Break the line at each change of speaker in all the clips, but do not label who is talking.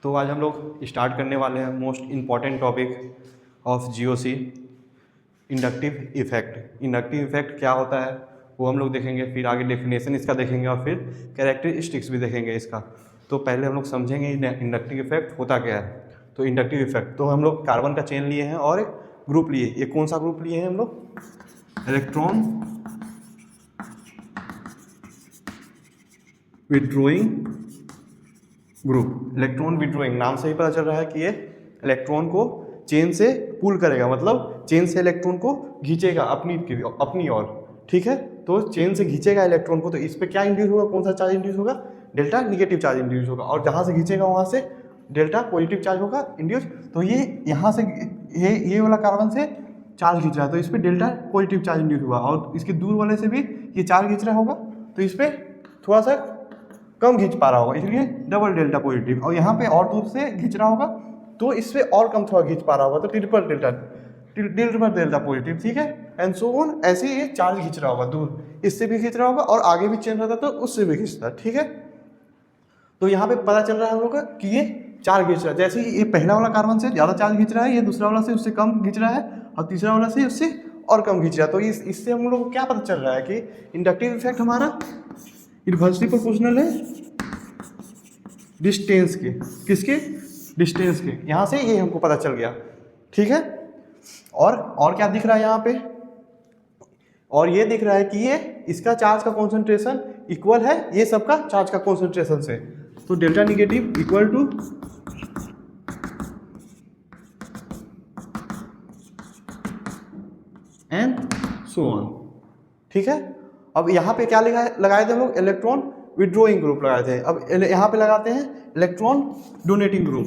तो आज हम लोग स्टार्ट करने वाले हैं most important topic of GOC, inductive effect. Inductive effect क्या होता है वो हम लोग देखेंगे, फिर आगे डेफिनेशन इसका देखेंगे और फिर कैरेक्टरिस्टिक्स भी देखेंगे इसका। तो पहले हम लोग समझेंगे इंडक्टिव इफेक्ट होता क्या है। तो इंडक्टिव इफेक्ट, तो हम लोग कार्बन का चेन लिए हैं और एक ग्रुप लिए। ये कौन सा ग्रुप लिए हैं हम लोग? Electron withdrawing group. Electron withdrawing नाम से ही पता चल रहा है कि ये इलेक्ट्रॉन को चेन से पुल करेगा, मतलब चेन से इलेक्ट्रॉन को खींचेगा अपनी ओर। ठीक है, तो चेन से खींचेगा इलेक्ट्रॉन को, तो इस पर क्या इंड्यूस होगा, कौन सा चार्ज इंड्यूस होगा? डेल्टा निगेटिव चार्ज इंड्यूस होगा। और जहाँ से खींचेगा वहाँ से डेल्टा पॉजिटिव चार्ज होगा इंड्यूस। तो ये यहाँ से ये वाला कार्बन से चार्ज खींच रहा है, तो इस पर डेल्टा पॉजिटिव चार्ज इंड्यूस हुआ। और इसके दूर वाले से भी ये चार्ज खींच रहा होगा, तो इस पर थोड़ा सा कम खींच पा रहा होगा, इसलिए डबल डेल्टा पॉजिटिव। और यहाँ पे और दूर से खींच रहा होगा, तो इससे और कम थोड़ा खींच पा रहा होगा, तो ट्रिपल डेल्टा पॉजिटिव। ठीक है, एंड सो ऑन। ऐसे ये चार्ज खींच रहा होगा, दूर इससे भी खींच रहा होगा और आगे भी चेन रहता तो उससे भी खींचता। ठीक है, तो यहाँ पे पता चल रहा है हम लोग का कि ये चार्ज खींच रहा है। जैसे ये पहला वाला कार्बन से ज़्यादा चार्ज खींच रहा है, ये दूसरा वाला से उससे कम खींच रहा है, और तीसरा वाला से उससे और कम खींच रहा है। तो इससे हम लोग को क्या पता चल रहा है कि इंडक्टिव इफेक्ट हमारा इन्वर्सली प्रोपोर्शनल है डिस्टेंस के। किसके? डिस्टेंस के। यहाँ से ये हमको पता चल गया। ठीक है, और क्या दिख रहा है यहाँ पे? और ये दिख रहा है कि ये इसका चार्ज का कॉन्सेंट्रेशन इक्वल है ये सबका चार्ज का कॉन्सेंट्रेशन से। तो delta negative equal to and so on. ठीक है, अब यहाँ पे क्या लगाए थे हम लोग? इलेक्ट्रॉन विथड्रॉइंग ग्रुप लगाए थे। अब यहाँ पे लगाते हैं electron donating group.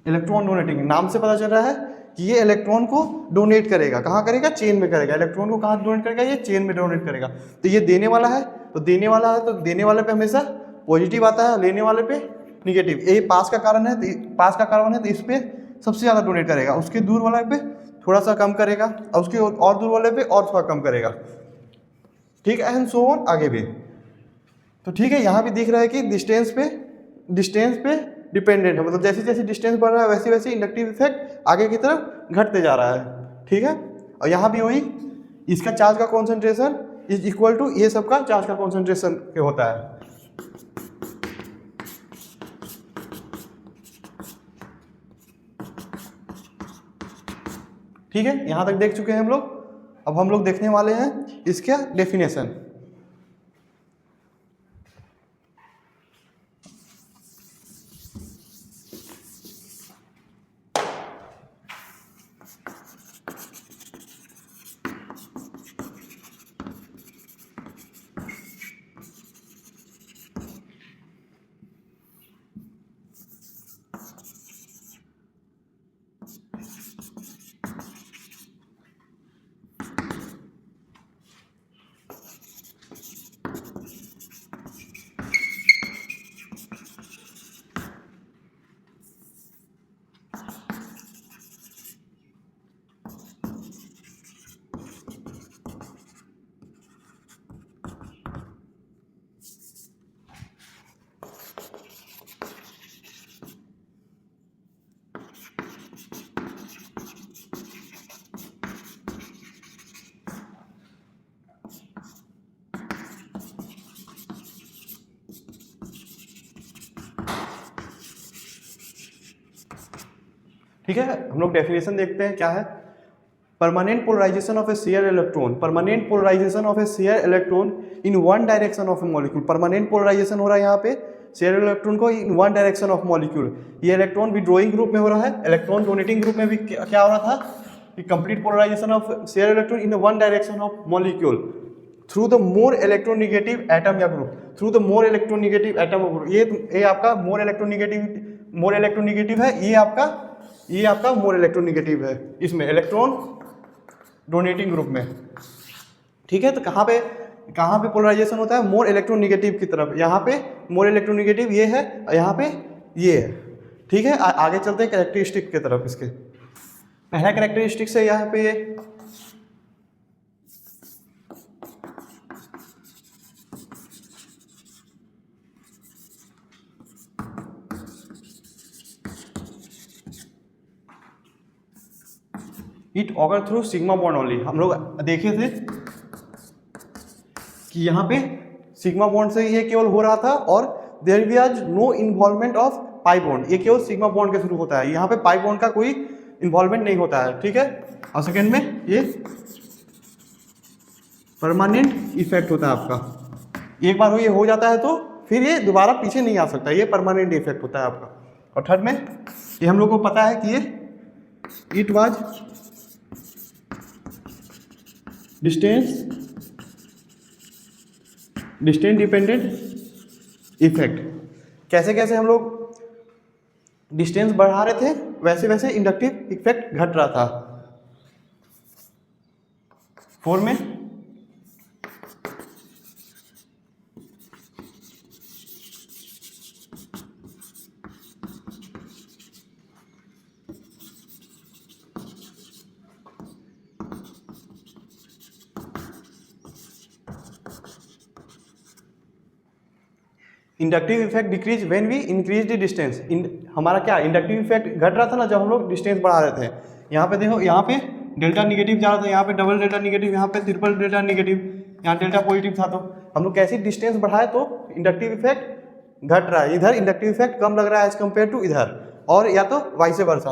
Electron donating नाम से पता चल रहा है कि ये इलेक्ट्रॉन को डोनेट करेगा। कहाँ करेगा? चेन में करेगा। इलेक्ट्रॉन को कहाँ डोनेट करेगा? ये चेन में डोनेट करेगा। तो ये देने वाला है, तो देने वाले पे हमेशा पॉजिटिव आता है, लेने वाले पे निगेटिव। ये पास का कार्बन है, तो इस पे सबसे ज़्यादा डोनेट करेगा, उसके दूर वाले पे थोड़ा सा कम करेगा, और उसके और दूर वाले पे और थोड़ा कम करेगा। ठीक है, एंड सो ऑन आगे भी। तो ठीक है, यहाँ भी दिख रहा है कि डिस्टेंस पे डिपेंडेंट है, मतलब जैसे जैसे डिस्टेंस बढ़ रहा है वैसे वैसे इंडक्टिव इफेक्ट आगे की तरफ घटते जा रहा है। ठीक है, और यहाँ भी वही, इसका चार्ज का कॉन्सेंट्रेशन इज इक्वल टू ये सबका चार्ज का कॉन्सेंट्रेशन होता है। ठीक है, यहाँ तक देख चुके हैं हम लोग। अब हम लोग देखने वाले हैं इसका डेफिनेशन। ठीक है, हम लोग डेफिनेशन देखते हैं क्या है। Permanent polarization of a share electron. Permanent polarization of a share electron in one direction of a molecule. Permanent polarization हो रहा है यहाँ पे शेयर इलेक्ट्रॉन को in one direction of molecule. ये इलेक्ट्रॉन विथड्रॉइंग ग्रुप में हो रहा है। इलेक्ट्रॉन डोनेटिंग ग्रुप में भी क्या हो रहा था कि complete polarisation of share electron in one direction of molecule through the more electronegative atom या group. Through the more electronegative atom और ग्रुप। ये आपका मोर इलेक्ट्रोनिगेटिव है, ये आपका मोर इलेक्ट्रोनिगेटिव है इसमें इलेक्ट्रॉन डोनेटिंग ग्रुप में। ठीक है, तो कहाँ पे पोलराइजेशन होता है? मोर इलेक्ट्रोनिगेटिव की तरफ। यहाँ पे मोर इलेक्ट्रोनिगेटिव ये है और यहाँ पे ये है। ठीक है, आगे चलते हैं कैरेक्टरिस्टिक की तरफ। इसके पहला कैरेक्टरिस्टिक है यहाँ पे ये it occur through sigma bond only. हम लोग देखे थे कि यहाँ पे सिग्मा बॉन्ड से ये केवल हो रहा था और there was no involvement of pi bond, ये केवल सिग्मा बॉन्ड के थ्रू होता है, यहाँ पे पाई बॉन्ड का कोई इन्वॉल्वमेंट नहीं होता है, ठीक है। और सेकेंड में ये परमानेंट इफेक्ट होता है आपका, एक बार ये हो जाता है तो फिर ये दोबारा पीछे नहीं आ सकता, ये परमानेंट इफेक्ट होता है आपका। और थर्ड में ये हम लोग को पता है कि ये it was distance dependent effect. कैसे कैसे हम लोग डिस्टेंस बढ़ा रहे थे वैसे वैसे इंडक्टिव इफेक्ट घट रहा था। 4 में inductive effect decrease when we increase the distance. हमारा क्या इंडक्टिव इफेक्ट घट रहा था ना जब हम लोग डिस्टेंस बढ़ा रहे थे। यहाँ पे देखो, यहाँ पे डेल्टा निगेटिव जा रहा था, यहाँ पे डबल डेल्टा निगेटिव, यहाँ पे ट्रिपल डेल्टा निगेटिव, यहाँ डेल्टा पॉजिटिव था। तो हम लोग कैसे डिस्टेंस बढ़ाए तो इंडक्टिव इफेक्ट घट रहा है, इधर इंडक्टिव इफेक्ट कम लग रहा है एज कम्पेयर टू इधर, और या तो वाइस वर्सा,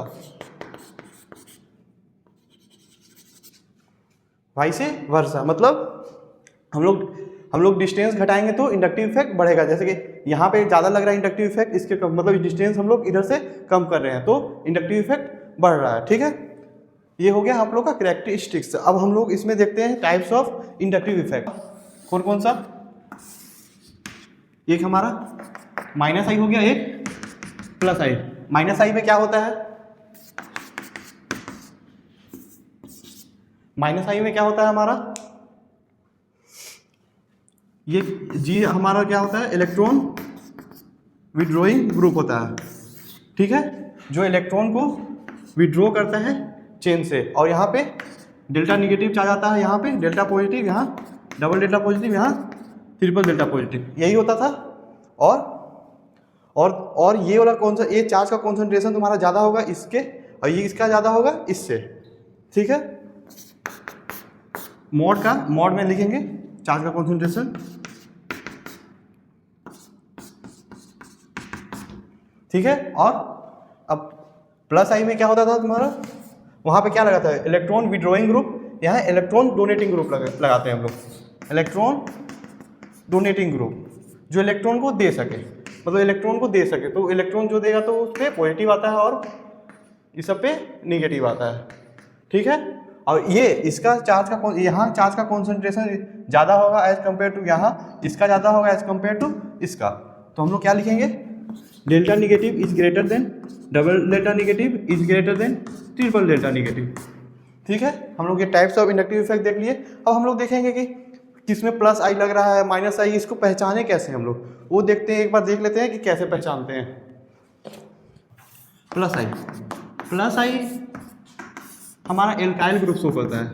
वाइस वर्सा मतलब हम लोग डिस्टेंस घटाएंगे तो इंडक्टिव इफेक्ट बढ़ेगा। जैसे कि यहाँ पे ज़्यादा लग रहा है इंडक्टिव इफेक्ट, इसके कम, मतलब डिस्टेंस हम लोग इधर से कम कर रहे हैं तो इंडक्टिव इफेक्ट बढ़ रहा है, ठीक है। ये हो गया आप लोग का कैरेक्टरिस्टिक्स। अब हम लोग इसमें देखते हैं टाइप्स ऑफ इंडक्टिव इफेक्ट। कौन कौन सा? एक हमारा माइनस आई हो गया, एक प्लस आई। माइनस आई में क्या होता है? माइनस आई में क्या होता है हमारा? ये जी हमारा क्या होता है? इलेक्ट्रॉन विड्रॉइंग ग्रुप होता है, ठीक है, जो इलेक्ट्रॉन को विड्रॉ करता है चेन से। और यहाँ पे डेल्टा निगेटिव आ जाता है, यहाँ पे डेल्टा पॉजिटिव, यहाँ डबल डेल्टा पॉजिटिव, यहाँ ट्रिपल डेल्टा पॉजिटिव, यही होता था। और ये वाला कौन सा, ये चार्ज का कॉन्सेंट्रेशन तुम्हारा ज़्यादा होगा इसके, और ये इसका ज़्यादा होगा इससे, ठीक है। मोड में लिखेंगे चार्ज का कॉन्सेंट्रेशन, ठीक है। और अब प्लस आई में क्या होता था तुम्हारा? वहाँ पे क्या लगाता है? इलेक्ट्रॉन विड्रॉइंग ग्रुप, यहाँ इलेक्ट्रॉन डोनेटिंग ग्रुप लगाते हैं हम लोग। इलेक्ट्रॉन डोनेटिंग ग्रुप जो इलेक्ट्रॉन को दे सके, मतलब इलेक्ट्रॉन को दे सके, तो इलेक्ट्रॉन जो देगा तो उस पर पॉजिटिव आता है और इस सब पे निगेटिव आता है, ठीक है। और ये इसका चार्ज का, यहाँ चार्ज का कॉन्सेंट्रेशन ज़्यादा होगा एज कम्पेयर टू यहाँ, इसका ज़्यादा होगा एज कम्पेयर टू इसका। तो हम लोग क्या लिखेंगे? Delta negative is greater than double delta negative is greater than triple delta negative, ठीक है। हम लोग ये टाइप्स ऑफ इंडक्टिव इफेक्ट देख लिए। अब हम लोग देखेंगे कि किसमें प्लस आई लग रहा है, माइनस आई, इसको पहचाने कैसे हम लोग, वो देखते हैं। एक बार देख लेते हैं कि कैसे पहचानते हैं। प्लस आई हमारा एल्काइल ग्रुप शो करता है,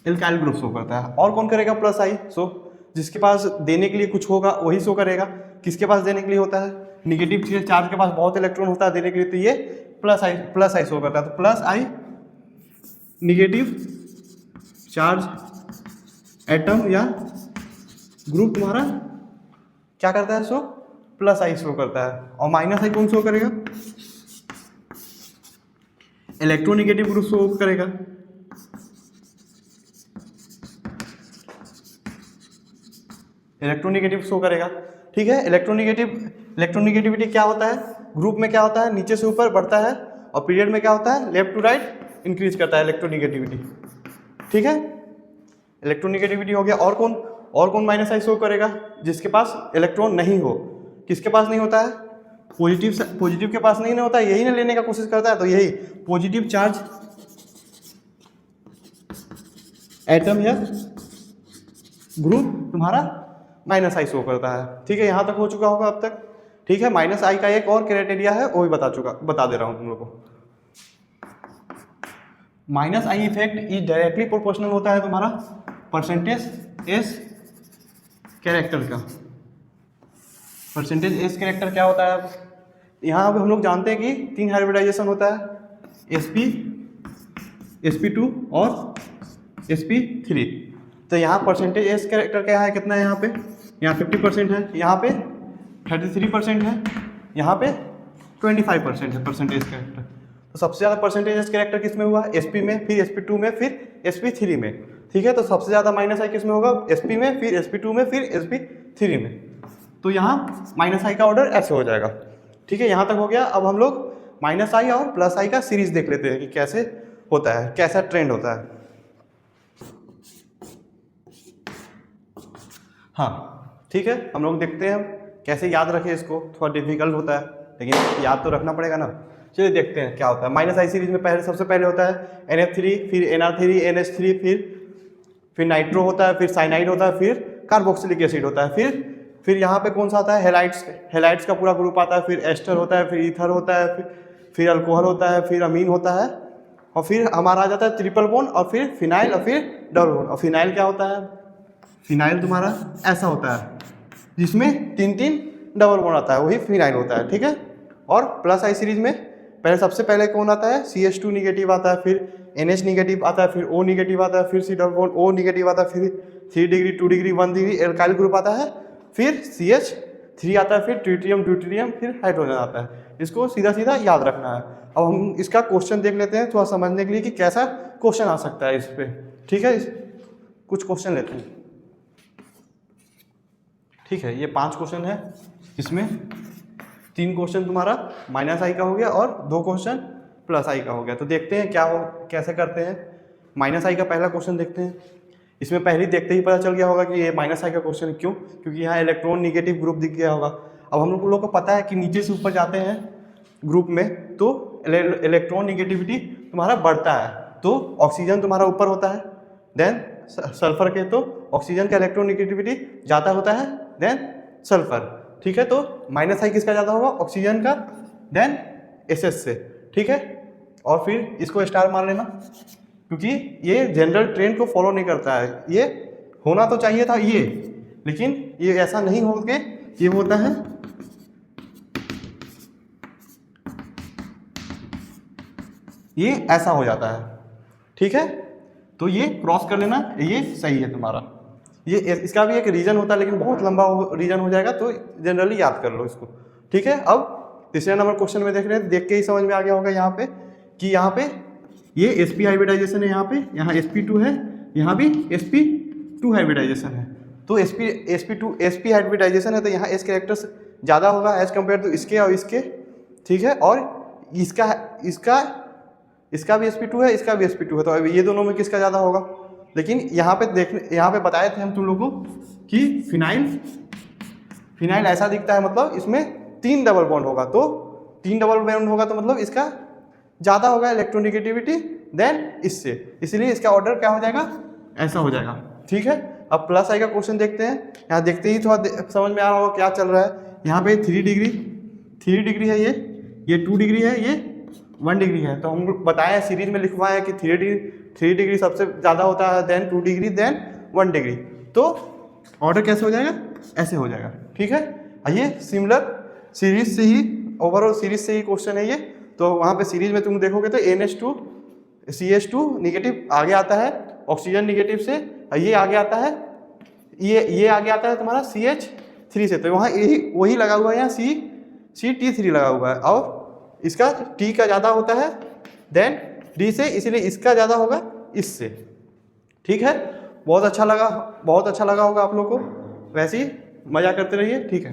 एल्काइल ग्रुप शो करता है। और कौन करेगा प्लस आई शो? जिसके पास देने के लिए कुछ होगा वही शो करेगा। किसके पास देने के लिए होता है? निगेटिव चार्ज के पास बहुत इलेक्ट्रॉन होता है देने के लिए, तो ये प्लस आई शो करता है। तो प्लस आई निगेटिव चार्ज एटम या ग्रुप तुम्हारा क्या करता है? शो प्लस आई शो करता है। और माइनस आई कौन शो करेगा? इलेक्ट्रोनिगेटिव ग्रुप शो करेगा। इलेक्ट्रोनिगेटिव शो करेगा, ठीक है। इलेक्ट्रोनिगेटिविटी क्या होता है? ग्रुप में क्या होता है? नीचे से ऊपर बढ़ता है, और पीरियड में क्या होता है? लेफ्ट टू राइट इंक्रीज करता है इलेक्ट्रोनिगेटिविटी, ठीक है। इलेक्ट्रोनिगेटिविटी हो गया। और कौन माइनस आई शो करेगा? जिसके पास इलेक्ट्रॉन नहीं हो। किसके पास नहीं होता है? पॉजिटिव के पास नहीं होता है, यही ना लेने का कोशिश करता है। तो यही पॉजिटिव चार्ज एटम या ग्रुप तुम्हारा माइनस आई शो करता है, ठीक है। यहाँ तक हो चुका होगा अब तक, ठीक है। माइनस आई का एक और क्राइटेरिया है, वो भी बता दे रहा हूँ तुम लोग को। Minus I effect is directly proportional होता है तुम्हारा परसेंटेज एस कैरेक्टर का। परसेंटेज एस कैरेक्टर क्या होता है? यहाँ पे हम लोग जानते हैं कि 3 हाइब्रिडाइजेशन होता है। sp2 और sp3। तो यहाँ परसेंटेज एस कैरेक्टर क्या है, कितना है यहाँ पे, यहाँ 50% है, यहाँ पे 33% है, यहाँ पे 25% है परसेंटेज कैरेक्टर। तो सबसे ज़्यादा परसेंटेज एस कैरेक्टर किस में हुआ, sp में, फिर sp2 में, फिर sp3 में। ठीक है, तो सबसे ज़्यादा माइनस आई किस में होगा, sp में, फिर sp2 में, फिर sp3 में। तो यहाँ माइनस आई का ऑर्डर ऐसे हो जाएगा। ठीक है, यहाँ तक हो गया। अब हम लोग माइनस आई और प्लस आई का सीरीज देख लेते हैं कि कैसे होता है, कैसा ट्रेंड होता है। हाँ ठीक है, हम लोग देखते हैं कैसे याद रखें इसको, थोड़ा डिफिकल्ट होता है लेकिन याद तो रखना पड़ेगा ना। चलिए देखते हैं क्या होता है। माइनस आई सीरीज में पहले सबसे पहले होता है NF3, फिर NR3, NH3, फिर नाइट्रो होता है, फिर साइनाइड होता है, फिर कार्बोक्सिलिक एसिड होता है, फिर यहाँ पे कौन सा आता है, हेलाइड्स का पूरा ग्रुप आता है, फिर एस्टर होता है, फिर ईथर होता है, फिर अल्कोहल होता है, फिर अमीन होता है, और फिर हमारा आ जाता है ट्रिपल बॉन्ड, और फिर फिनाइल, और फिर डबल बॉन्ड। और फिनाइल क्या होता है, फिनाइल तुम्हारा ऐसा होता है जिसमें 3 डबल बॉन्ड आता है, वही फिनाइल होता है। ठीक है, और प्लस आई सीरीज में पहले सबसे पहले कौन आता है, CH2 निगेटिव आता है, फिर NH निगेटिव आता है, फिर O निगेटिव आता है, फिर C double bond O negative आता है, फिर 3 degree 2 degree 1 degree alkyl group आता है, फिर CH3 आता है, फिर ट्रिटियम ड्यूटेरियम, फिर हाइड्रोजन आता है। इसको सीधा सीधा याद रखना है। अब हम इसका क्वेश्चन देख लेते हैं थोड़ा समझने के लिए कि कैसा क्वेश्चन आ सकता है इस पर। ठीक है, कुछ क्वेश्चन लेते हैं। ठीक है, ये 5 क्वेश्चन है, इसमें 3 क्वेश्चन तुम्हारा माइनस आई का हो गया और 2 क्वेश्चन प्लस आई का हो गया। तो देखते हैं क्या कैसे करते हैं। माइनस आई का पहला क्वेश्चन देखते हैं। इसमें पहले देखते ही पता चल गया होगा कि ये माइनस आई का क्वेश्चन क्यों, क्योंकि यहाँ इलेक्ट्रॉन निगेटिव ग्रुप दिख गया होगा। अब हम लोग को पता है कि नीचे से ऊपर जाते हैं ग्रुप में तो इलेक्ट्रॉन निगेटिविटी तुम्हारा बढ़ता है, तो ऑक्सीजन तुम्हारा ऊपर होता है, देन सल्फर के तो ऑक्सीजन का इलेक्ट्रॉन निगेटिविटी ज़्यादा होता है, देन सल्फर। ठीक है, तो माइनस आई किसका ज़्यादा होगा, ऑक्सीजन का, देन SS से। ठीक है, और फिर इसको स्टार मान लेना, क्योंकि ये जनरल ट्रेंड को फॉलो नहीं करता है। ये होना तो चाहिए था ये, लेकिन ये ऐसा नहीं हो के ये होता है ये ऐसा हो जाता है। ठीक है, तो ये क्रॉस कर लेना, ये सही है तुम्हारा। ये इसका भी एक रीजन होता है लेकिन बहुत लंबा रीजन हो जाएगा, तो जनरली याद कर लो इसको। ठीक है, अब तीसरे नंबर क्वेश्चन में देख रहे हैं, देख के ही समझ में आ गया होगा यहाँ पे कि यहाँ पे ये sp हाइब्रिडाइजेशन है, यहाँ sp2 है, यहाँ भी sp2 हाइब्रिडाइजेशन है। तो sp हाइब्रिडाइजेशन है तो यहाँ s कैरेक्टर्स ज़्यादा होगा एज कम्पेयर टू इसके और इसके। ठीक है, और इसका भी sp2 है, इसका भी sp2 है, तो अब ये दोनों में किसका ज़्यादा होगा। लेकिन यहाँ पे बताए थे हम तुम लोगों को कि फिनाइल ऐसा दिखता है, मतलब इसमें 3 डबल बॉन्ड होगा, तो 3 डबल बॉन्ड होगा तो मतलब इसका ज़्यादा होगा इलेक्ट्रोनिगेटिविटी देन इससे, इसलिए इसका ऑर्डर क्या हो जाएगा, ऐसा हो जाएगा। ठीक है, अब प्लस आई का क्वेश्चन देखते हैं। यहाँ देखते ही थोड़ा समझ में आ रहा होगा क्या चल रहा है। यहाँ पे 3 डिग्री है, ये 2 डिग्री है, ये 1 डिग्री है। तो हम बताएं सीरीज में लिखवाए हैं कि 3 डिग्री सबसे ज़्यादा होता है, देन 2 डिग्री, देन 1 डिग्री। तो ऑर्डर कैसे हो जाएगा, ऐसे हो जाएगा। ठीक है, ये सिमिलर सीरीज से ही, ओवरऑल सीरीज से ही क्वेश्चन है ये। तो वहाँ पे सीरीज में तुम देखोगे तो NH2 CH2 निगेटिव आगे आता है ऑक्सीजन निगेटिव से, ये आगे आता है, ये आगे आता है तुम्हारा CH3 से। तो वहाँ यही वही लगा हुआ है, यहाँ CT3 लगा हुआ है, और इसका T का ज़्यादा होता है देन D से, इसलिए इसका ज़्यादा होगा इससे। ठीक है, बहुत अच्छा लगा होगा आप लोग को। वैसे ही मज़ा करते रहिए। ठीक है।